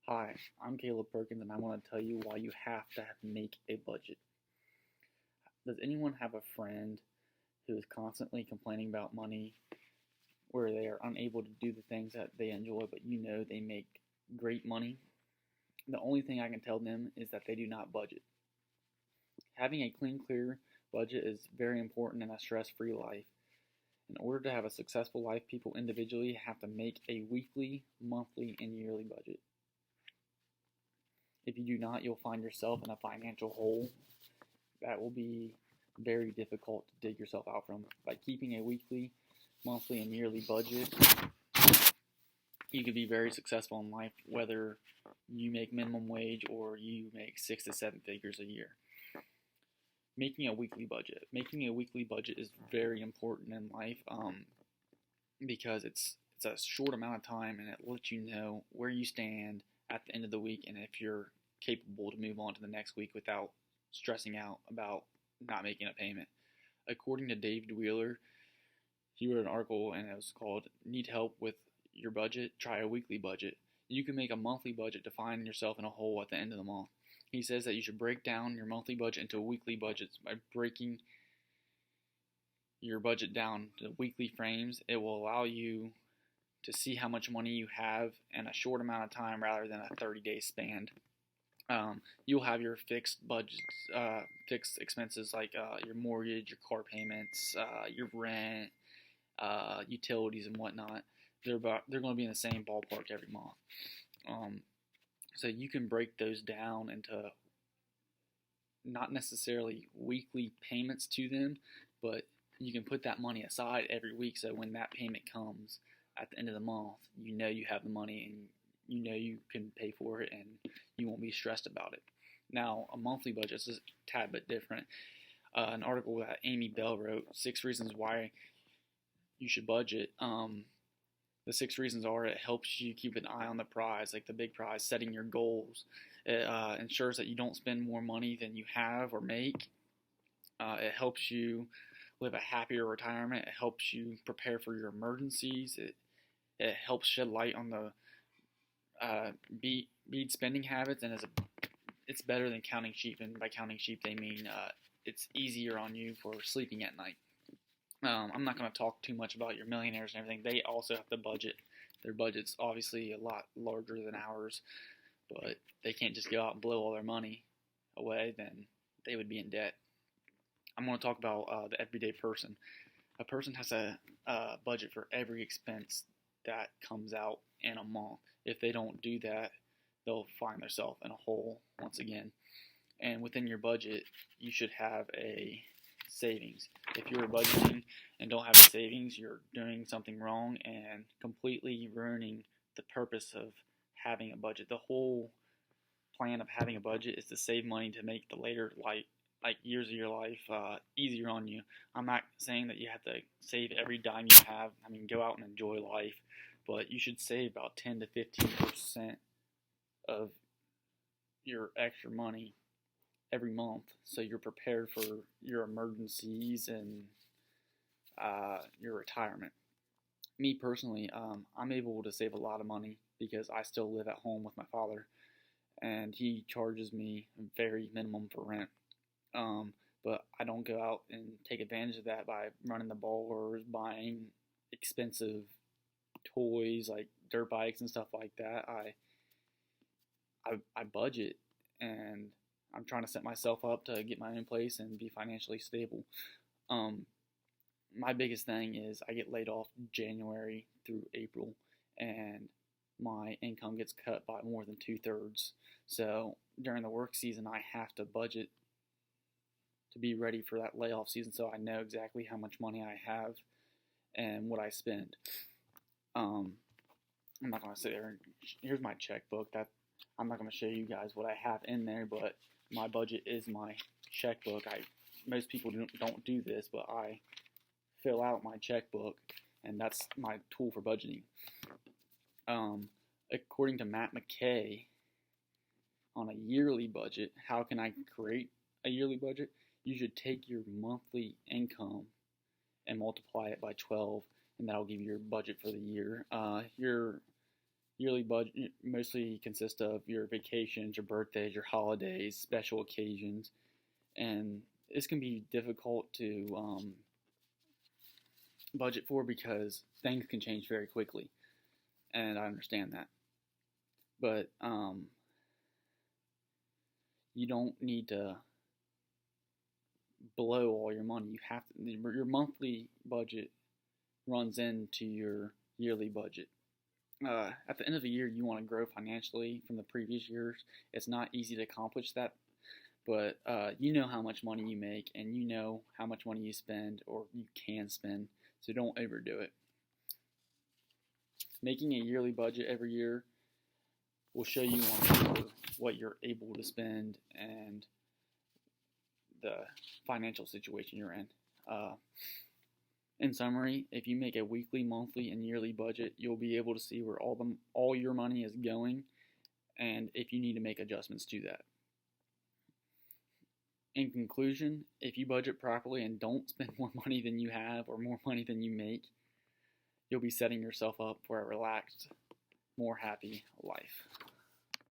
Hi, I'm Caleb Perkins, and I want to tell you why you have to make a budget. Does anyone have a friend who is constantly complaining about money, where they are unable to do the things that they enjoy, but you know they make great money? The only thing I can tell them is that they do not budget. Having a clean, clear budget is very important in a stress free life. In order to have a successful life, people individually have to make a weekly, monthly, and yearly budget. If you do not, you'll find yourself in a financial hole that will be very difficult to dig yourself out from. By keeping a weekly, monthly, and yearly budget, you can be very successful in life, whether you make minimum wage or you make 6 to 7 figures a year. Making a weekly budget. Making a weekly budget is very important in life because it's a short amount of time, and it lets you know where you stand at the end of the week and if you're capable to move on to the next week without stressing out about not making a payment. According to David Wheeler, he wrote an article and it was called "Need Help with Your Budget? Try a Weekly Budget." You can make a monthly budget to find yourself in a hole at the end of the month. He says that you should break down your monthly budget into weekly budgets. By breaking your budget down to weekly frames, it will allow you to see how much money you have in a short amount of time rather than a 30-day span. You'll have your fixed budgets, fixed expenses like your mortgage, your car payments, your rent, utilities, and whatnot. They're going to be in the same ballpark every month. So you can break those down into not necessarily weekly payments to them, but you can put that money aside every week. So when that payment comes at the end of the month, you know you have the money and you know you can pay for it and you won't be stressed about it. Now, a monthly budget is a tad bit different. An article that Amy Bell wrote, 6 Reasons Why You Should Budget. The 6 reasons are: it helps you keep an eye on the prize, like the big prize, setting your goals. It ensures that you don't spend more money than you have or make. It helps you live a happier retirement. It helps you prepare for your emergencies. It helps shed light on the bead spending habits, and it's better than counting sheep. And by counting sheep, they mean it's easier on you for sleeping at night. I'm not going to talk too much about your millionaires and everything. They also have to budget. Their budget's obviously a lot larger than ours, but they can't just go out and blow all their money away. Then they would be in debt. I'm going to talk about the everyday person. A person has a budget for every expense that comes out in a month. If they don't do that, they'll find themselves in a hole once again. And within your budget, you should have a savings. If you're budgeting and don't have a savings, you're doing something wrong and completely ruining the purpose of having a budget. The whole plan of having a budget is to save money to make the later like years of your life easier on you. I'm not saying that you have to save every dime you have. I mean, go out and enjoy life, but you should save about 10 to 15% of your extra money every month, so you're prepared for your emergencies and your retirement. Me personally, I'm able to save a lot of money because I still live at home with my father, and he charges me very minimum for rent. But I don't go out and take advantage of that by running the ball or buying expensive toys like dirt bikes and stuff like that. I budget, and I'm trying to set myself up to get my own place and be financially stable. My biggest thing is I get laid off January through April, and my income gets cut by more than 2/3. So during the work season, I have to budget to be ready for that layoff season, so I know exactly how much money I have and what I spend. I'm not going to sit there and here's my checkbook. I'm not going to show you guys what I have in there, but my budget is my checkbook. Most people don't do this, but I fill out my checkbook, and that's my tool for budgeting. According to Matt McKay, on a yearly budget, how can I create a yearly budget? You should take your monthly income and multiply it by 12, and that'll give you your budget for the year. Your Yearly budget mostly consists of your vacations, your birthdays, your holidays, special occasions, and this can be difficult to budget for because things can change very quickly, and I understand that. But you don't need to blow all your money. You have to, your monthly budget runs into your yearly budget. At the end of the year, you want to grow financially from the previous years. It's not easy to accomplish that, but you know how much money you make, and you know how much money you spend or you can spend, so don't overdo it. Making a yearly budget every year will show you on paper what you're able to spend and the financial situation you're in. In summary, if you make a weekly, monthly, and yearly budget, you'll be able to see where all your money is going, and if you need to make adjustments to that. In conclusion, if you budget properly and don't spend more money than you have or more money than you make, you'll be setting yourself up for a relaxed, more happy life.